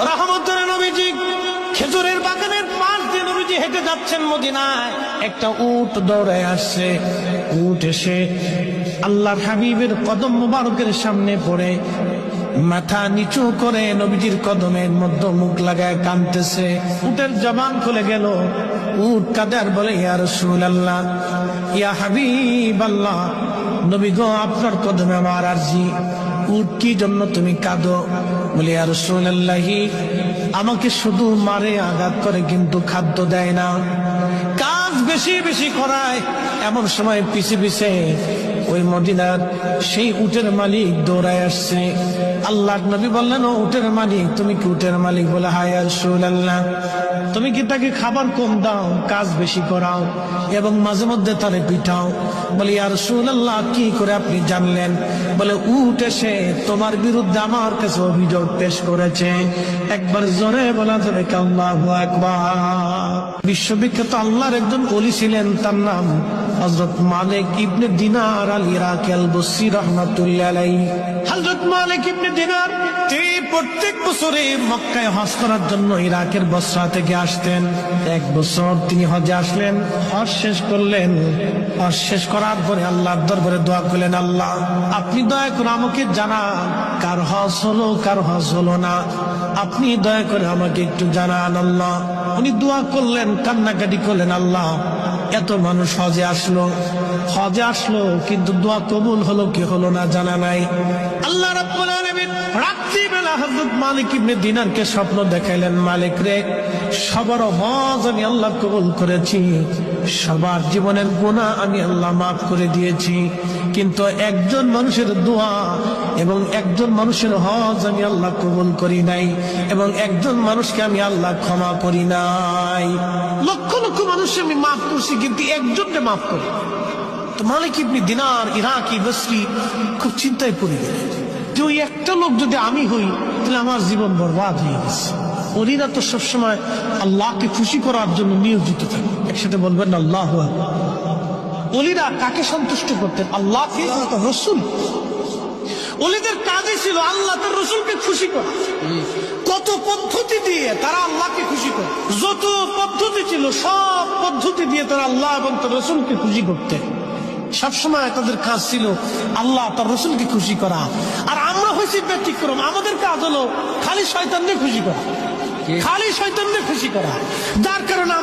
রহমতের নবীজি খেজুরের বাগানের পাশ দিয়ে নবীজি হেঁটে যাচ্ছেন মদিনায়, একটা উট দৌড়ে আসছে। উট এসে আল্লাহর হাবিবের কদম মুবারকের সামনে পড়ে মাথা নিচু করে নবীজির কদমের মধ্যে মুখ লাগায় কাঁদতেছে। উটের জবান খুলে গেল। উট কাঁদে আর বলে, ইয়া রাসূলুল্লাহ, ইয়া হাবিবাল্লাহ, নবী গো, আপনার কদমে আমার আরজি। উট, কি জন্য তুমি কাঁদো? বলে, ইয়া রাসূলুল্লাহ, আমাকে শুধু মারে, আঘাত করে, কিন্তু খাদ্য দেয় না, কাজ বেশি বেশি করায়। এমন সময় পিছে পিছে ওই মদিনার সেই উটের মালিক দৌড়ায় আসছে। আল্লাহর নবী বললেন, ও উটের মালিক, তুমি কি উটের মালিক? বলে, হ্যাঁ ইয়া রাসূলুল্লাহ। তুমি কি তাকে খাবার কম দাও, কাজ বেশি করাও, এবং মাঝে মধ্যে তারে পিঠাও? বলে, ইয়া রাসূলুল্লাহ, কি করে আপনি জানলেন? বলে, উট এসে তোমার বিরুদ্ধে আমার কাছে অভিযোগ পেশ করেছে। একবার জোরে বলা যাবে কি আল্লাহু আকবার? বিশ্ববিখ্যাত আল্লাহর একজন ওলি ছিলেন, তার নাম হযরত মালিক ইবনে দিনার আল ইরাকি আল বসরি রাহমাতুল্লাহ আলাইহি। হযরত মালিক ইবনে দিনার তিনি প্রত্যেক বছরে মক্কায় হজ করার জন্য ইরাকের বসরা থেকে আসতেন। এক বছর তিনি হজে আসলেন, হজ শেষ করলেন। হজ শেষ করার পরে আল্লাহর দরবারে দোয়া করলেন, আল্লাহ, আপনি দয়া করে আমাকে জানান কার হজ হলো, কার হজ হলো না। আপনি দয়া করে আমাকে একটু জানান আল্লাহ। উনি দোয়া করলেন, কান্নাকাটি করলেন, আল্লাহ, এত মানুষ হজে আসলো, কিন্তু দোয়া কবুল হলো কি হলো না জানা নাই। আল্লাহ রাব্বুল আলামিন রাত্রিবেলা হযরত মালিক ইবনে দিনারকে স্বপ্ন দেখাইলেন, মালিক রে, সবার হজ আমি আল্লাহ কবুল করেছি, সবার জীবনের গুনাহ আমি আল্লাহ মাফ করে দিয়েছি, কিন্তু একজন মানুষের দোয়া এবং একজন মানুষের হজ আমি আল্লাহ কবুল করি নাই, এবং একজন মানুষকে আমি আল্লাহ ক্ষমা করি নাই। লক্ষ লক্ষ মানুষ আমি মাফ করছি, কিন্তু একজনকে মাফ করি। তো মালিক ইবনে দিনার ইরাকি বসরি খুব চিন্তায় পড়ে গেলেন যে ওই একটা লোক যদি আমি হই, তাহলে আমার জীবন বরবাদ হয়ে গেছে। ওলিরা তো সবসময় আল্লাহকে খুশি করার জন্য নিয়োজিত থাকে। একসাথে বলবেন আল্লাহু আকবার। ওলিরা কাকে সন্তুষ্ট করতেন? আল্লাহকে, রসুল। ওলিদের কাজই ছিল আল্লাহ তার রসুলকে খুশি করা। কত পদ্ধতি দিয়ে তারা আল্লাহকে খুশি করে, যত পদ্ধতি ছিল সব পদ্ধতি দিয়ে তারা আল্লাহ এবং তার রসুলকে খুশি করতেন। সবসময় তাদের কাজ ছিল আল্লাহ তার রসুলকে খুশি করা। আর আমরা হয়েছি ব্যতিক্রম, আমাদের কাজ হলো খালি শয়তানকে খুশি করা, খালি শয়তানকে খুশি করা, যার কারণে